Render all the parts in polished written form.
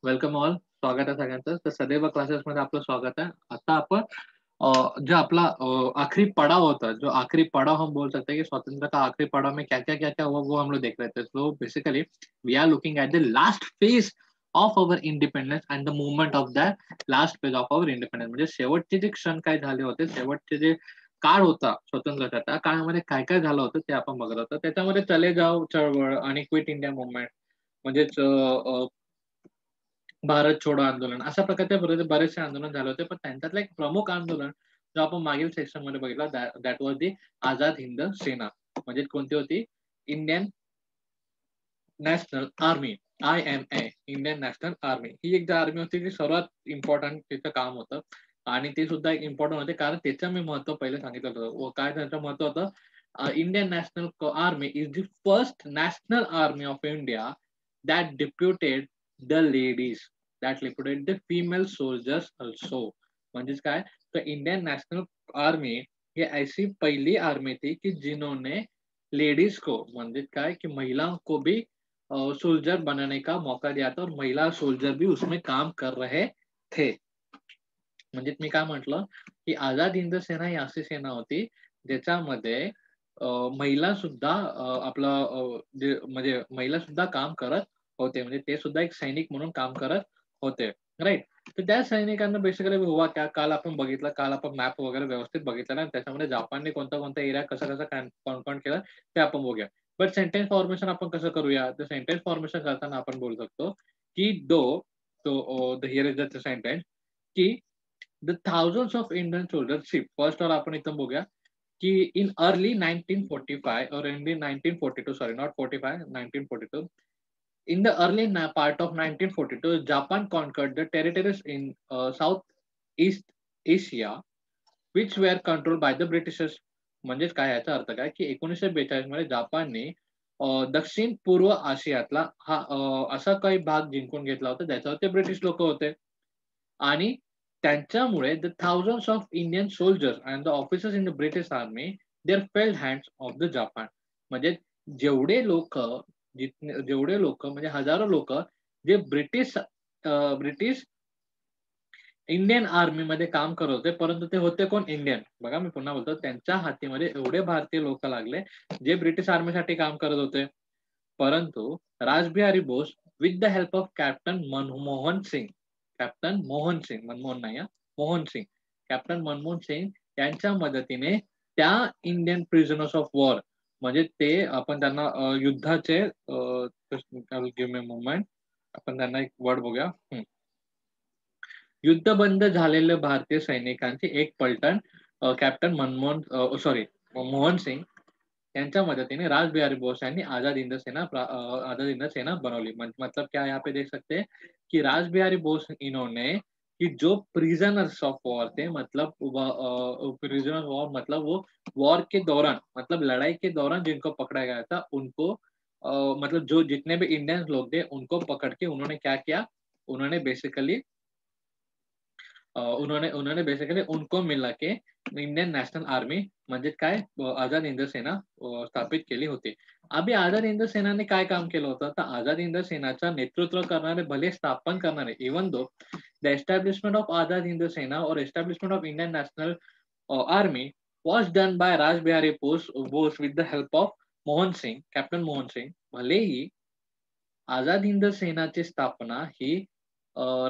Welcome all. स्वागत आहे सगळ्यांचं. तर सदैव क्लासेसमध्ये आपलं स्वागत है. आता आपण जो आपला आखिरी पड़ाव होता है, जो आखिरी पड़ाव हम बोल सकते हैं कि स्वतंत्रता का आखिरी पड़ाव में क्या-क्या हुआ वो हम लोग देख रहे थे. So basically we are looking at the last phase of our independence and the movement of the last phase of our independence. म्हणजे शेवटचे जे क्षण काय झाले होते, शेवटचे जे काळ होता स्वतंत्रता, त्या काळामध्ये काय-काय झालं होतं ते आपण बघत होतो. त्याच्यामध्ये चले जाव चळवळ आणि क्विट इंडिया मूव्हमेंट म्हणजेच भारत छोडो आंदोलन अशा प्रकारचे बरेचसे आंदोलन झाले होते. पण त्यांच्यातलं एक प्रमुख आंदोलन जो आपण मागील सेक्शनमध्ये बघितला that was the Azad Hind Sena. म्हणजे कोणती होती? Indian National Army, INA, Indian National Army. ही एक आर्मी होती जी सर्वात इम्पॉर्टंट तिचं काम होतं आणि ते सुद्धा एक इम्पॉर्टंट होते कारण त्याचं मी महत्व पहिले सांगितलं होतं. व काय त्याचं महत्व होतं? Indian National Army is the first National Army of India that deputed the ladies, that deputed the female soldiers also. म्हणजेच काय? तर इंडियन नॅशनल आर्मी ही ऐसी पहली आर्मी थी कि जिन्होंने लेडीज को म्हणजे काय की महिलाओं को भी सोल्जर बनने का मौका दिया था और महिला सोल्जर भी उसमें काम कर रहे थे. म्हणजे मी काय म्हटलं की आझाद हिंद सेना ही अशी सेना होती ज्याच्यामध्ये महिला सुद्धा आपलं जे म्हणजे महिला सुद्धा काम करत होते. म्हणजे ते सुद्धा एक सैनिक म्हणून काम करत होते. राइट. तर त्या सैनिकांना बेसिकली हुआ क्या, काल आपण बघितलं, काल आपण मॅप वगैरे व्यवस्थित बघितला ना, त्याच्यामध्ये जपानने कोणता एरिया कसा कॉन्कॉन केला ते आपण बघूया. बट सेंटेन्स फॉर्मेशन आपण कसं करूया? तर सेंटेन्स फॉर्मेशन करताना आपण बोलू शकतो की हिअर इज द सेंटेन्स की the thousands of Indian soldiers ship. First all आपण इथं बघूया की in early 1945 or in the 1942, sorry, not 45, 1942. In the early part of 1942, Japan conquered the territories in Southeast Asia, which were controlled by the Britishers. म्हणजेच काय याचा अर्थ काय की 1942 मध्ये जपानने दक्षिण पूर्व आशियातला हा असा काही भाग जिंकून घेतला होता ज्याच्यावर ते ब्रिटिश लोक होते आणि त्यांच्यामुळे the thousands of Indian soldiers and the officers in the British army there failed hands of the Japan. म्हणजे जेवढे लोक जेवढे लोक म्हणजे हजारो लोक जे ब्रिटिश इंडियन आर्मीमध्ये काम करत होते, परंतु ते होते कोण? इंडियन. बघा मी पुन्हा बोलतो, त्यांच्या हातीमध्ये एवढे भारतीय लोक लागले जे ब्रिटिश आर्मीसाठी काम करत होते. परंतु Rashbehari Bose with the help of captain Manmohan Singh, captain Mohan Singh, Manmohan नाही, मोहन सिंग, कॅप्टन मनमोहन सिंग यांच्या मदतीने त्या इंडियन प्रिझनर्स ऑफ वॉर म्हणजे ते आपण त्यांना युद्धाचे मुवमेंट आपण त्यांना एक वर्ड बघूया. युद्धबंद झालेल्या भारतीय सैनिकांची एक पलटण कॅप्टन मोहन सिंग यांच्या मदतीने रासबिहारी बोस यांनी आझाद हिंद सेना बनवली. मतलब क्या यहाँ पे देख सकते हैं कि रासबिहारी बोस इन्होंने कि जो प्रिजनर्स ऑफ वॉर थे, मतलब प्रिजनर वॉर मतलब वो वॉर के दौरान, मतलब लड़ाई के दौरान जिनको पकड़ा गया था उनको मतलब जो जितने भी इंडियन लोग थे उनको पकड़ के उन्होंने क्या किया, उन्होंने बेसिकली उन्होंने उन्होंने बेसिकली उनको मिला के इंडियन नॅशनल आर्मी म्हणजे काय आझाद हिंद सेना स्थापित केली होती. अभी आझाद हिंद सेनाने काय काम केलं होतं? तर आझाद हिंद सेनाचं नेतृत्व करणारे भले स्थापन करणारे even though the establishment of Azad Hind Sena और establishment of Indian National Army was done by Rashbehari Bose with the help of Mohan Singh, captain Mohan Singh. भलेही आझाद हिंद सेनाची स्थापना ही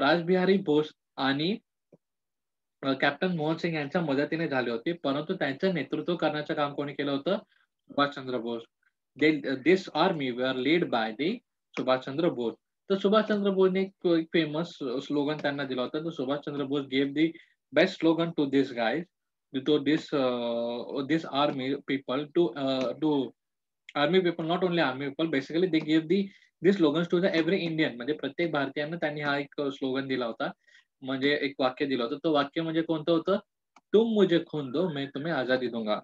रासबिहारी बोस आणि कॅप्टन मोहन सिंग यांच्या मदतीने झाली होती, परंतु त्यांचं नेतृत्व करण्याचं काम कोणी केलं होतं? Subhashchandra Bose. This army were led by the Subhashchandra Bose. तर सुभाषचंद्र बोसने एक फेमस स्लोगन त्यांना दिला होता. तर Subhashchandra Bose gave the best slogan to this guys, to this army people to army people, not only army people, basically they gave these slogans to the every Indian. म्हणजे प्रत्येक भारतीयांना त्यांनी हा एक स्लोगन दिला होता, म्हणजे एक वाक्य दिलं होतं. तो वाक्य म्हणजे कोणतं होतं? तुम मुझे खून दो मैं तुम्हें आजादी दूंगा.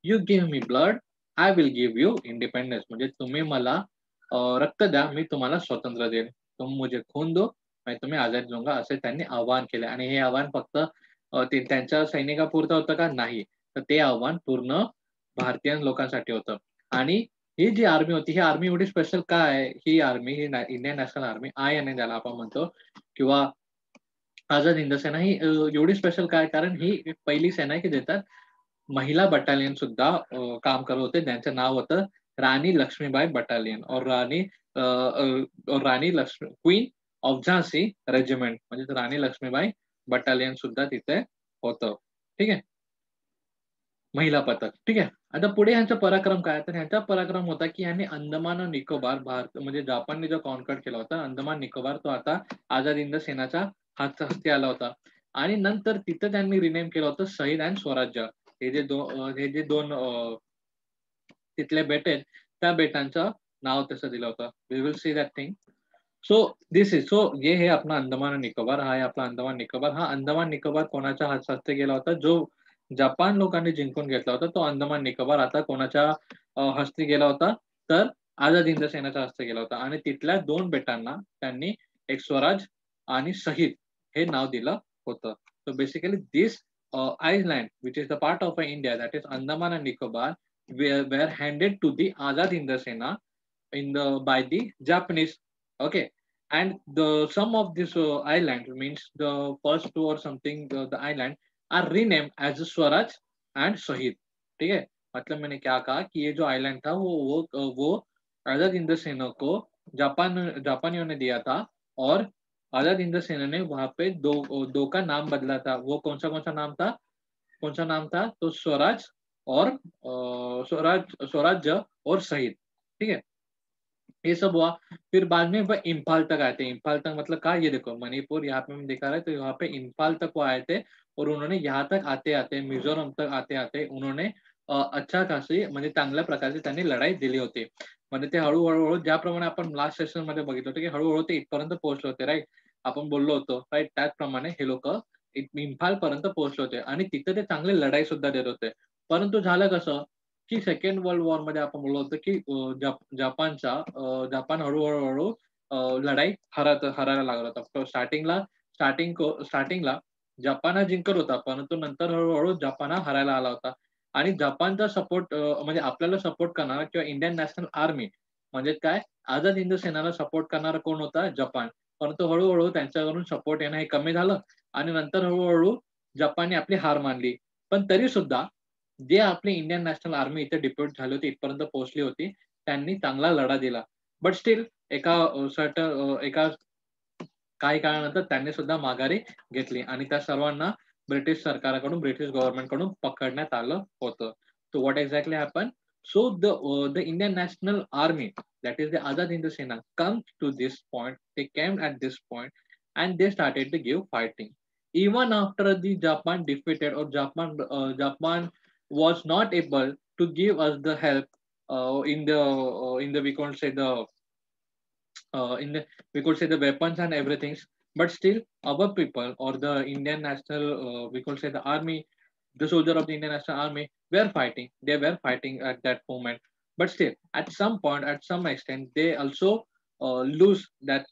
You give me blood I will give you independence. म्हणजे तुम्ही मला रक्त द्या, मी तुम्हाला स्वातंत्र्य देईन. तुम मुझे खून दो मैं तुम्हें आजादी दूंगा, असे त्यांनी आवाहन केले. आणि हे आवाहन फक्त ते त्यांच्या सैनिकापुरतं होतं का? नाही. तर ते आव्हान पूर्ण भारतीय लोकांसाठी होतं. आणि ही जी आर्मी होती, ही आर्मी एवढी स्पेशल का आहे? ही आर्मी, ही इंडियन नॅशनल आर्मी, INA ज्याला आपण म्हणतो, किंवा आझाद हिंद सेना, ही एवढी स्पेशल काय? कारण ही एक पहिली सेना आहे की ज्याच्यात महिला बटालियन सुद्धा काम करत होते. ज्यांचं नाव होतं राणी लक्ष्मीबाई बटालियन, और Rani Lakshmi, queen of Jhansi regiment, म्हणजे राणी लक्ष्मीबाई बटालियन सुद्धा तिथे होतं. ठीक आहे. महिला पथक. ठीक आहे. आता पुढे ह्यांचा पराक्रम काय? तर ह्यांचा पराक्रम होता, की ह्यांनी अंदमान आणि निकोबार, भारत म्हणजे जपानने जो कॉन्क्वेस्ट केला होता, अंदमान निकोबार, तो आता आझाद हिंद सेनाच्या हस्ती आला होता. आणि नंतर तिथं त्यांनी रिनेम केलं होतं शहीद अँड स्वराज्य. हे जे 2 तिथले बेट आहेत, त्या बेटांचं नाव तसं दिलं होतं. We will see that thing. So this is so ये है अपना अंदमान और निकोबार. हा आहे आपला अंदमान निकोबार. हा अंदमान निकोबार कोणाच्या हस्ते गेला होता? जो जपान लोकांनी जिंकून घेतला होता, तो अंदमान निकोबार आता कोणाच्या हस्ती गेला होता? तर आझाद हिंद सेनेच्या हस्ते गेला होता. आणि तिथल्या 2 बेटांना त्यांनी एक स्वराज आणि शहीद हे नाव दिलं होतं. So basically this island which is the part of India, that is Andaman and Nicobar, were handed to the Azad Hind Sena by the Japanese. Okay. And the some of this island, means the first two or something, the island are renamed as Swaraj and Shahid. ठीक है. मतलब मैंने क्या कहा कि ये जो island था वो आजाद हिंद सेना को जापानियों ने दिया था, और आजाद हिंद सेना ने वहां पे दो का नाम बदला था. वो कौन सा नाम था? कौन सा नाम था? तो स्वराज और स्वराज्य और शहीद. ठीक है. ये सब हुआ. फिर बाद में वह इम्फाल तक आए थे. इम्फाल तक मतलब कहा? ये देखो मणिपुर यहाँ पे हम दिखा रहे हैं, तो यहाँ पे इम्फाल तक वो आए थे. और उन्होंने यहाँ तक आते आते, मिझोरम तक आते आते, उन्होंने अच्छा खासी म्हणजे चांगल्या प्रकारची त्यांनी लढाई दिली होती. म्हणजे ते हळूहळू ज्याप्रमाणे आपण लास्ट सेशन मध्ये बघितलं होतं, की हळूहळू ते इथपर्यंत पोहोचले होते, राईट. आपण बोललो होतो, राईट. त्याचप्रमाणे हे लोक इम्फाल पर्यंत पोहोचले होते आणि तिथे ते चांगली लढाई सुद्धा देत होते. परंतु झालं कसं, की सेकंड वर्ल्ड वॉर मध्ये आपण बोललो होतो, की जापान हळू लढाई हरायला लागला होता. स्टार्टिंगला जपान हा जिंकत होता, परंतु नंतर हळू जपान हा हरायला आला होता. आणि जपानचा सपोर्ट, म्हणजे आपल्याला सपोर्ट करणारा किंवा इंडियन नॅशनल आर्मी म्हणजे काय, आझाद हिंद सेनाला सपोर्ट करणारा कोण होता? जपान. परंतु हळूहळू त्यांच्याकडून सपोर्ट येणं हे कमी झालं, आणि नंतर हळूहळू जपानने आपली हार मानली. पण तरी सुद्धा जे आपली इंडियन नॅशनल आर्मी इथे डिप्लॉयड झाली होती, इथपर्यंत पोहोचली होती, त्यांनी चांगला लढा दिला. बट स्टील एका काही काळानंतर त्यांनी सुद्धा माघारी घेतली, आणि त्या सर्वांना ब्रिटिश सरकारकडून, ब्रिटिश गव्हर्नमेंटकडून पकडण्यात आलं होतं. So what exactly happen? So the Indian National army, that is the Azad Hind Sena, comes to this point. They came at this point and they started to give fighting. Even after the Japan defeated, or Japan was not able to give us the help in the we could say the in the we could say the weapons and everything. But still our people, or the Indian national, we could say the army, the soldier of the Indian national army were fighting. They were fighting at that moment. But still at some point, at some extent, they also lose that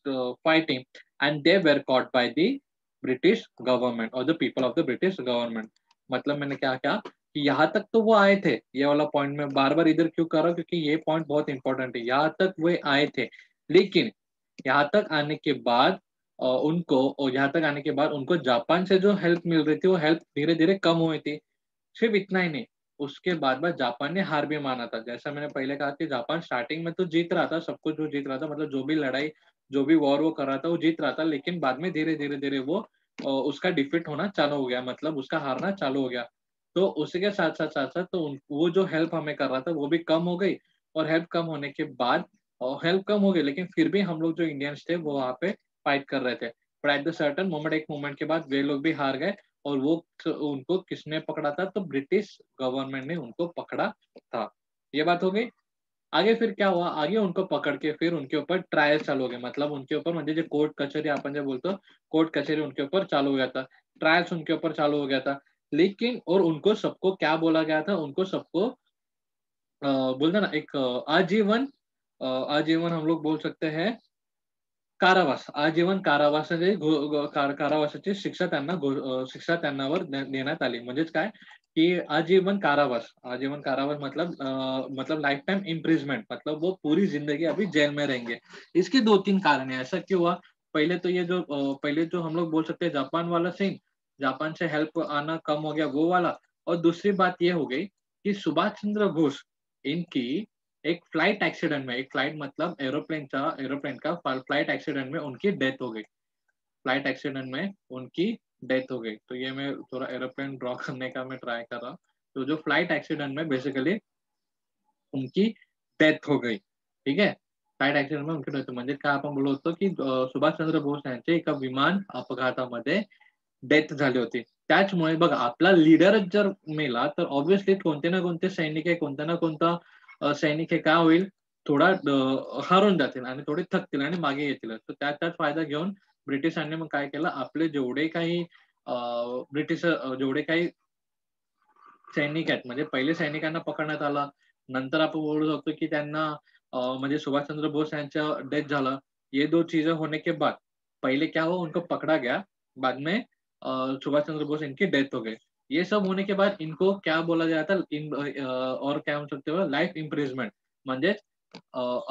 fighting, and they were caught by the British government, or the people of the British government. मतलब मैंने क्या क्या कि यहाँ तक तो वो आए थे. ये वाला पॉइंट मैं बार बार इधर क्यों कर रहा हूँ? क्योंकि ये पॉइंट बहुत इंपॉर्टेंट है. यहाँ तक वे आए थे, लेकिन यहाँ तक आने के बाद यहाँ तक आने के बाद उनको जापान से जो हेल्प मिल रही थी, वो हेल्प धीरे धीरे कम हुई थी. सिर्फ इतना ही नहीं, उसके बाद जापान ने हार भी माना था. जैसा मैंने पहले कहा कि जापान स्टार्टिंग में तो जीत रहा था, सब कुछ वो जीत रहा था, मतलब जो भी लड़ाई, जो भी वॉर वो कर रहा था, वो जीत रहा था. लेकिन बाद में धीरे धीरे वो उसका डिफीट होना चालू हो गया, मतलब उसका हारना चालू हो गया. तो उसी के साथ साथ तो वो जो हेल्प हमें कर रहा था, वो भी कम हो गई. और हेल्प कम होने के बाद, हेल्प कम हो गई, लेकिन फिर भी हम लोग जो इंडियंस थे, वो वहाँ पे फाइट कर रहे थे. But at the certain moment, एक मोमेंट के बाद वे लोग भी हार गए. और वो उनको किसने पकड़ा था? तो ब्रिटिश गवर्नमेंट ने उनको पकड़ा था. ये बात हो गई. आगे फिर क्या हुआ? आगे उनको पकड़ के फिर उनके ऊपर ट्रायल चालू हो गए. मतलब उनके ऊपर, म्हणजे जे कोर्ट कचेरी आपण जे बोलतो, कोर्ट कचेरी उनके ऊपर चालू हो गया था. ट्रायल्स उनके ऊपर चालू हो गया था. लेकिन और उनको सबको क्या बोला गया था? उनको सबको बोलते ना एक आजीवन हम लोग बोल सकते हैं कारावास. आजीवन कारावासाची शिक्षा त्यांना शिक्षा त्यांनावर देण्यात आली. म्हणजेच काय, कि आजीवन कारावास मतलब लाइफ टाइम इम्प्रिजमेंट, मतलब वो पूरी जिंदगी अभी जेल में रहेंगे। इसके 2-3 कारण है, ऐसा क्यों हुआ? पहले तो ये जो पहले जो हम लोग बोल सकते हैं जापान वाला सीन, जापान से हेल्प आना कम हो गया वो वाला। और दूसरी बात ये हो गई कि सुभाष चंद्र बोस इनकी एक फ्लाइट मतलब एरोप्लेन का फ्लाइट एक्सीडेंट में उनकी डेथ हो गई। फ्लाइट एक्सीडेंट में उनकी डेथ हो गई। तो ये मैं थोड़ा एरोप्लेन ड्रॉ करने का मैं ट्राई कर रहा हूँ। तो जो फ्लाइट एक्सीडेंट में बेसिकली उनकी डेथ हो गई, ठीक आहे. फ्लाइट ॲक्सिडेंटमध्ये उनकी डेथ म्हणजे काय आपण बोललो होतो, की सुभाषचंद्र बोस यांचे एका विमान अपघातामध्ये डेथ झाली होती. त्याचमुळे बघा आपला लीडरच जर मेला, तर ऑब्व्हियसली कोणते ना कोणते सैनिक आहे, कोणता ना कोणता सैनिक हे काय होईल, थोडा हारून जातील आणि थोडे थकतील आणि मागे येतीलच. तर त्यात फायदा घेऊन ब्रिटिशांनी मग काय केलं, आपले जेवढे काही अ, जेवढे काही सैनिक आहेत, म्हणजे पहिले सैनिकांना पकडण्यात आलं. नंतर आपण बोलू शकतो, की त्यांना म्हणजे सुभाषचंद्र बोस यांच्या डेथ झालं. ये 2 चीज़ें होने के बाद पहले क्या हुआ उनको पकड़ा गया, बाद में सुभाष चंद्र बोस इनकी डेथ हो गई। ये सब होने के बाद इनको क्या बोला जाता और क्या बोल सकते हो लाइफ इम्प्रिजमेंट म्हणजेच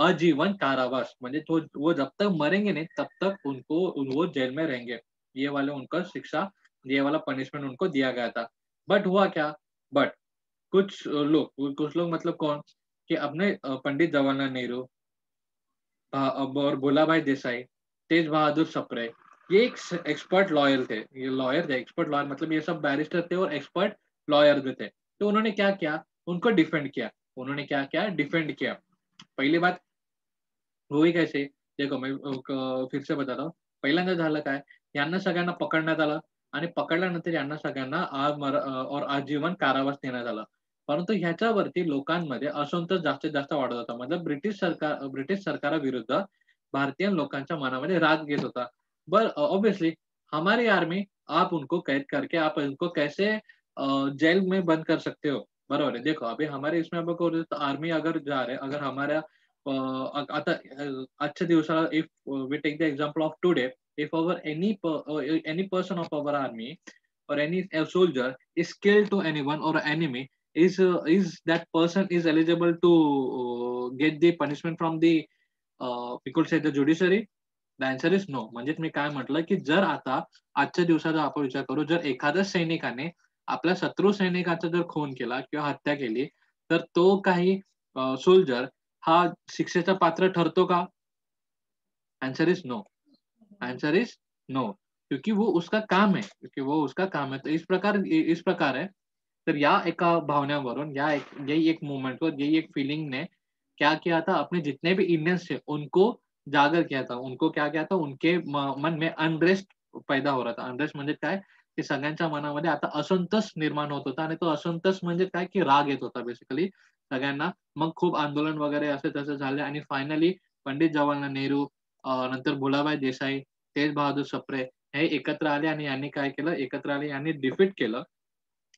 आजीवन कारावास म्हणजे तो वो जब तक मरेंगे नहीं तब तक उनको वो जेल में रहेंगे। ये वाला उनका शिक्षा, ये वाला पनिशमेंट उनको दिया गया था। बट हुआ क्या? बट कुछ लोग मतलब कौन? कि अपने पंडित जवाहरलाल नेहरू अब और भोलाभाई देसाई, तेज बहादुर सप्रे, ये एक एक्सपर्ट लॉयर थे। ये लॉयर थे, एक्सपर्ट लॉयर मतलब ये सब बैरिस्टर थे और एक्सपर्ट लॉयर भी थे। तो उन्होंने क्या किया? उनको डिफेंड किया। उन्होंने क्या किया? Defend KIA. पहली बात होई कैसे? देखो मैं फिर से बताता हूँ. पहिल्यांदा झालं काय? यांना सगळ्यांना पकडण्यात आलं आणि पकडल्यानंतर यांना सगळ्यांना और आजीवन कारावास देण्यात आला. परंतु ह्याच्यावरती लोकांमध्ये असंतोष जास्तीत जास्त वाढत होता. मतलब ब्रिटिश सरकाराविरुद्ध भारतीय लोकांच्या मनामध्ये राग येत होता. ऑब्वियसली हमारी आर्मी आप उनको कैद करके आप उनको कैसे जेल में बंद कर सकते हो? बरोबर है. देखो अभी हमारे इसमें आर्मी अगर जा रहे हैं, अगर हमारा आता आजच्या दिवसाला if we take the example of today, if our any person of our army or any soldier is killed to anyone or enemy, is that person is eligible to get the punishment from the we could say the judiciary? The answer is no. म्हणजे मी काय म्हटलं, की जर आता आजच्या दिवसाचा आपण विचार करू, जर एखाद्या सैनिकाने आपल्या शत्रू सैनिकाचा जर खून केला किंवा हत्या केली, तर तो काही सोल्जर हा शिक्षेचा पात्र ठरतो का? Answer is no. Answer is no. क्योंकि वो उसका काम है. क्योंकि वो उसका काम है. तो इस प्रकार है. तर या एका भावनेवरून यही एक मोमेंट को यही एक फीलिंग ने क्या किया था अपने जितने भी इंडियंस थे उनको जागर किया था. उनको क्या किया था उनके मन में अनरेस्ट पैदा हो रहा था. अनरेस्ट म्हणजे काय? की सगळ्यांच्या मनामध्ये आता असंतोष निर्माण होत होता आणि तो असंतोष म्हणजे काय की राग येत होता बेसिकली सगळ्यांना. मग खूप आंदोलन वगैरे असे तसे झाले आणि फायनली पंडित जवाहरलाल नेहरू नंतर भुलाभाई देसाई, तेज बहादूर सप्रे हे एकत्र आले आणि यांनी काय केलं एकत्र आले यांनी डिफीट केलं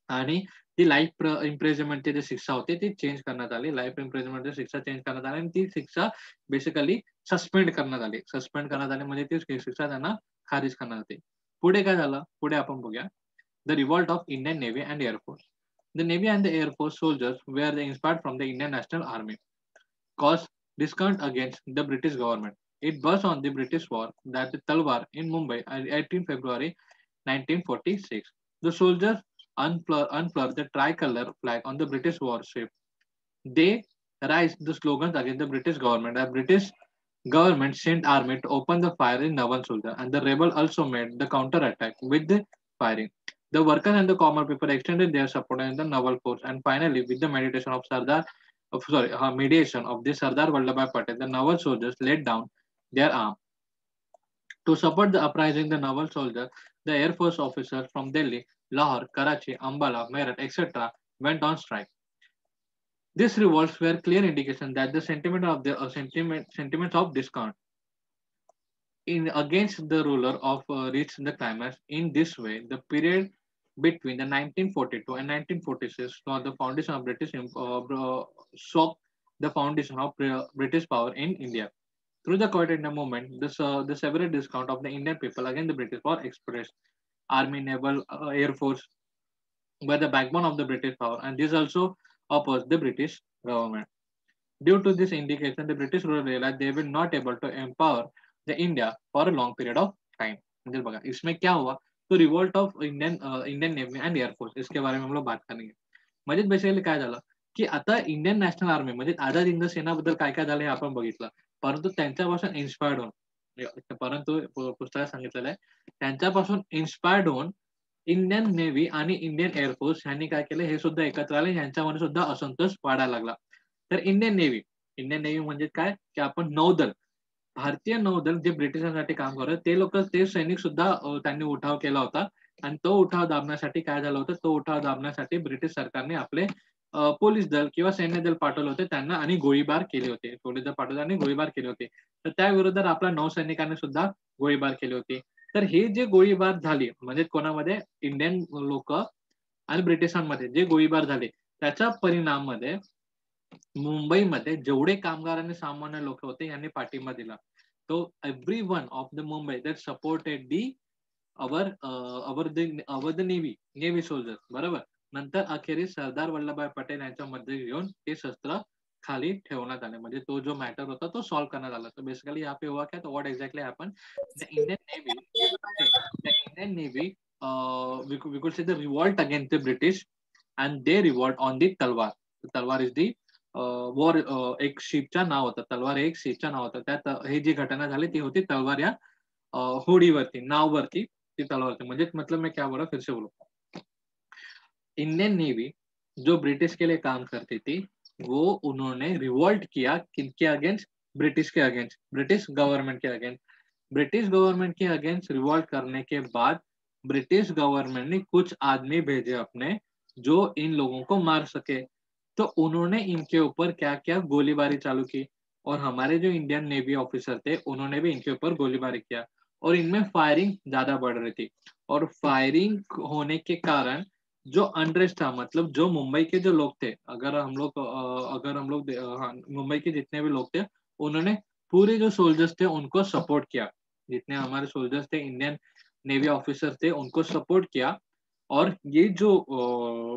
आणि ती लाईफ इम्प्रिझनमेंटची जी शिक्षा होती ती चेंज करण्यात आली. लाईफ इम्प्रिझनमेंटची शिक्षा चेंज करण्यात आली आणि ती शिक्षा बेसिकली सस्पेंड करण्यात आली. सस्पेंड करण्यात आली म्हणजे ती शिक्षा त्यांना खारिज करण्यात आली. पुढे काय झालं? पुढे आपण बघूया. The revolt of Indian navy and air force. The Navy and the Air Force soldiers were inspired from the Indian National Army, caused discount against the British government. It burst on the British war that Talwar in Mumbai on 18 February 1946. The soldiers unfurled the tricolor flag on the British warship. They raised the slogans against the British government. The British government sent army to open the fire in naval soldiers, and the rebel also made the counter-attack with the firing. The workers and the common people extended their support in the naval force, and finally, with the mediation of the Sardar Vallabhbhai Patel, the naval soldiers laid down their arms. To support the uprising, the naval soldiers, the Air Force officers from Delhi, Lahore, Karachi, Ambala, Meerut, etc., went on strike. These revolts were clear indication that the sentiments of discount in against the ruler of reached the climax. In this way, the period between the 1942 and 1946 saw the foundation of saw the foundation of British power in India. Through the Quiet India movement, the severe discount of the Indian people against the British was expressed. Army, Naval, Air Force, by the backbone of the British power, and this also opposed the British government. Due to this indication, the British rule realized they were not able to empower the India for a long period of time. म्हणजे बघा इसमें क्या हुआ, तो revolt of Indian navy and air force, इसके बारे में हम लोग बात करेंगे. म्हणजे बेसिकली काय झालं की आता इंडियन नॅशनल आर्मी म्हणजे आझाद हिंद सेनाबद्दल काय काय झालं हे आपण बघितलं, परंतु त्यांच्यापासून इन्स्पायर्ड होऊन, परंतु पुस्तकात सांगितलेलं आहे त्यांच्यापासून इन्स्पायर्ड होऊन इंडियन नेव्ही आणि इंडियन एअरफोर्स यांनी काय केलं, हे सुद्धा एकत्र आले, यांच्यामध्ये सुद्धा असंतोष वाढायला लागला. तर इंडियन नेव्ही म्हणजे काय की आपण नौदल, भारतीय नौदल जे ब्रिटिशांसाठी काम करत ते लोक, ते सैनिक सुद्धा त्यांनी उठाव केला होता. आणि तो उठाव दाबण्यासाठी काय झालं होतं, तो उठाव दाबण्यासाठी ब्रिटिश सरकारने आपले पोलीस दल किंवा सैन्य दल पाठवले होते त्यांना, आणि गोळीबार केले होते. पोलीस दल पाठवले आणि गोळीबार केले होते. तर त्या विरोधात आपल्या नौसैनिकांनी सुद्धा गोळीबार केले होते. तर हे जे गोळीबार झाली म्हणजे कोणामध्ये, इंडियन लोक आणि ब्रिटिशांमध्ये जे गोळीबार झाले, त्याच्या परिणामामध्ये मुंबईमध्ये जेवढे कामगार आणि सामान्य लोक होते यांनी पाठिंबा दिला. तो every one of the Mumbai that supported the our the navy soldiers, बरोबर. नंतर अखेरीस सरदार वल्लभभाई पटेल यांच्या मध्ये घेऊन ते शस्त्र खाली ठेवण्यात आले, म्हणजे तो जो मॅटर होता तो सॉल्व्ह करण्यात आला. तर बेसिकली यहाँ पे हुआ क्या, तो what exactly happen, the Indian navy, the Indian navy we could say the revolt against the British, and they revolt on the तलवार. तलवार इज दी वॉर, एक शिपच्या नाव होतं, तलवार हे एक शिपच्या नाव होतं. त्यात ही जी घटना झाली ती होती तलवार या होडीवरती, नाववरती ती तलवार होती. म्हणजे मतलब मैं क्या बोला, फिर से बोलो. इंडियन नेवी जो ब्रिटिश के लिए काम करती थी, वो उन्होंने रिवोल्ट किया किनके अगेंस्ट, ब्रिटिश के अगेंस्ट, ब्रिटिश गवर्नमेंट के अगेंस्ट. ब्रिटिश गवर्नमेंट के अगेंस्ट रिवोल्ट करने के बाद ब्रिटिश गवर्नमेंट ने कुछ आदमी भेजे अपने, जो इन लोगों को मार सके. तो उन्होंने इनके ऊपर क्या क्या गोलीबारी चालू की, और हमारे जो इंडियन नेवी ऑफिसर थे उन्होंने भी इनके ऊपर गोलीबारी किया, और इनमें फायरिंग ज्यादा बढ़ रही थी. और फायरिंग होने के कारण जो अनरेस्ट था, मतलब जो मुंबई के जो लोग थे, अगर हम लोग हाँ, मुंबई के जितने भी लोग थे, उन्होंने पूरे जो सोल्जर्स थे उनको सपोर्ट किया. जितने हमारे सोल्जर्स थे, इंडियन नेवी ऑफिसर थे, उनको सपोर्ट किया. और ये जो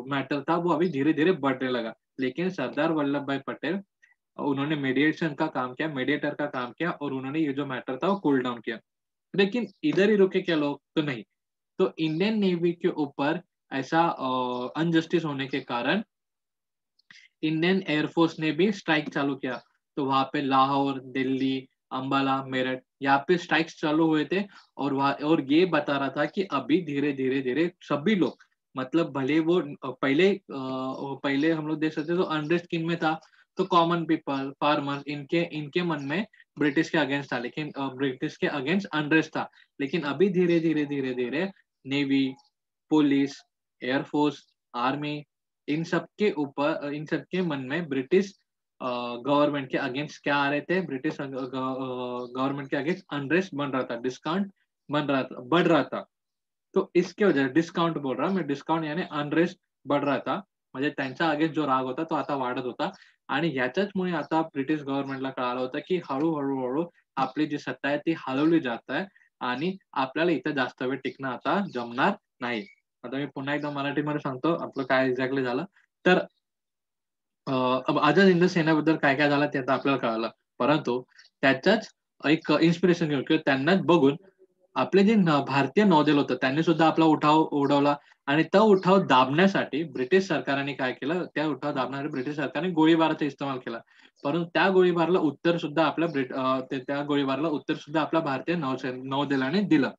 मैटर था वो अभी धीरे धीरे बढ़ने लगा. लेकिन सरदार वल्लभ भाई पटेल, उन्होंने मेडिएशन का काम किया, मेडिएटर का काम किया, और उन्होंने ये जो मैटर था वो कूल डाउन किया. लेकिन इधर ही रुके क्या लोग, तो नहीं. तो इंडियन नेवी के ऊपर ऐसा अनजस्टिस होने के कारण इंडियन एयरफोर्स ने भी स्ट्राइक चालू किया. तो वहां पे लाहौर, दिल्ली, अंबाला, मेरठ, यहाँ पे स्ट्राइक्स चालू हुए थे. और ये बता रहा था कि अभी धीरे धीरे धीरे सभी लोग, मतलब भले वो पहले हम लोग देख सकते तो अनरेस्ट किन में था, तो कॉमन पीपल, फार्मर, इनके इनके मन में ब्रिटिश के अगेंस्ट था, लेकिन ब्रिटिश के अगेंस्ट अनरेस्ट था. लेकिन अभी धीरे धीरे धीरे धीरे navy, police, air force, army, in सबके मन में ब्रिटिश गवर्नमेंट के अगेंस्ट क्या आ रहे थे, ब्रिटिश गवर्नमेंट के अगेंस्ट अनरेस्ट बन रहा था, डिस्काउंट बन रहा था, बढ़ रहा था. तो इसके वजह, डिस्काउंट बोल रहा मैं, डिस्काउंट यानी अनरेस्ट बढ़ रहा था. म्हणजे त्यांच्या अगेन्स्ट जो राग होता तो आता वाढत होता. आणि याच्याचमुळे आता ब्रिटिश गव्हर्नमेंटला कळालं होतं की हळूहळू आपली जी सत्ता आहे ती हलवली जात आहे, आणि आपल्याला इथं जास्त वेळ टिकणं आता जमणार नाही. आता मी पुन्हा एकदा मराठीमध्ये सांगतो आपलं काय एक्झॅक्टली झालं. तर आझाद हिंद सेनेबद्दल काय काय झालं ते आता आपल्याला कळालं. परंतु त्याच्याच एक इन्स्पिरेशन घेऊन किंवा त्यांनाच बघून आपले जे भारतीय नौदल होतं त्यांनी सुद्धा आपला उठाव उडवला. आणि तो उठाव दाबण्यासाठी ब्रिटिश सरकारने काय केलं, त्या उठाव दाबण्यासाठी ब्रिटिश सरकारने गोळीबाराचा इस्तेमाल केला. परंतु त्या गोळीबारला उत्तर सुद्धा त्या गोळीबारला उत्तर सुद्धा आपल्या भारतीय नौदलाने दिलं.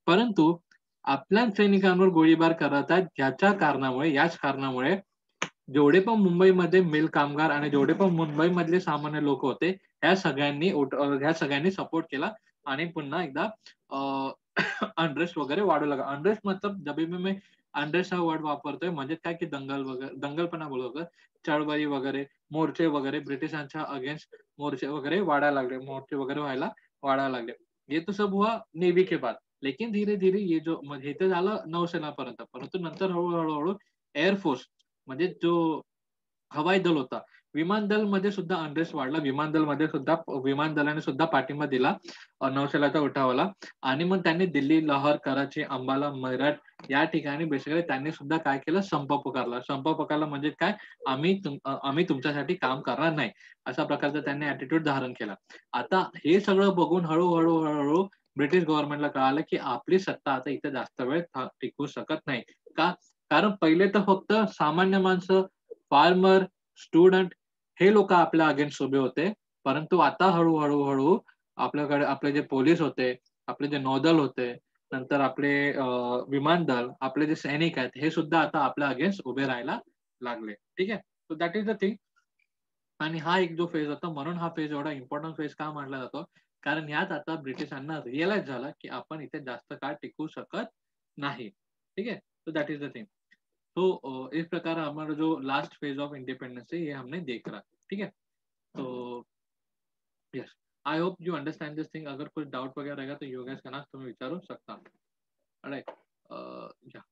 परंतु आपल्या सैनिकांवर गोळीबार करत आहेत याच कारणामुळे जेवढे पण मुंबईमध्ये मिल कामगार आणि जेवढे पण मुंबईमधले सामान्य लोक होते, ह्या सगळ्यांनी सपोर्ट केला. आणि पुन्हा एकदा अनरेस्ट वगैरे वाढू लागला. अनरेस्ट मतलब जब भी मैं अनरेस्ट हा वर्ड वापरतोय म्हणजे काय की दंगल वगैरे, दंगल पण बोलतो, चळवळी वगैरे, मोर्चे वगैरे, ब्रिटिशांच्या अगेन्स्ट मोर्चे वगैरे वाढायला लागले. ये तो सब हुआ नेवी के बाद. लेकिन धीरे धीरे ये जो म्हणजे इथे झालं नौसेनापर्यंत, परंतु नंतर हळूहळू एअरफोर्स म्हणजे जो हवाई दल होता विमान दलमध्ये सुद्धा अनरेस्ट वाढला. विमान दलाने सुद्धा पाठिंबा दिला नौसेनाच्या उठावाला आणि मग त्यांनी दिल्ली, लाहोर, कराची, अंबाला, मेरठ या ठिकाणी बेसिकली त्यांनी सुद्धा काय केलं, संप पुकारला. संप पुकारला म्हणजे काय, आम्ही तुमच्यासाठी काम करणार नाही, अशा प्रकारचा त्यांनी ऍटिट्यूड धारण केला. आता हे सगळं बघून हळूहळू ब्रिटिश गव्हर्नमेंटला कळालं की आपली सत्ता आता इथे जास्त वेळ टिकू शकत नाही. का? कारण पहिले तर फक्त सामान्य माणसं, फार्मर, स्टुडंट हे लोक आपल्या अगेन्स्ट उभे होते. परंतु आता हळूहळू आपल्याकडे आपले जे पोलीस होते, आपले जे नौदल होते, नंतर आपले विमान दल, आपले जे सैनिक आहेत, हे सुद्धा आता आपल्या अगेन्स्ट उभे राहायला लागले. ठीक आहे. So that is the thing. आणि हा एक जो फेज होता, म्हणून हा फेज एवढा इम्पॉर्टंट फेज का मानला जातो, कारण यात आता ब्रिटिशांना रिअलाइज झालं की आपण इथे जास्त काळ टिकू शकत नाही. ठीक है, तो दैट इज द थिंग. तो इस प्रकार हमारा जो लास्ट फेज ऑफ इंडिपेंडेंस है ये हमने देख रहा. ठीक है. तो yes, I hope you understand this thing. अगर कुछ डाउट वगैरह रहेगा तो योगेश कनाक तुम्हें विचारू सकता. राइट. या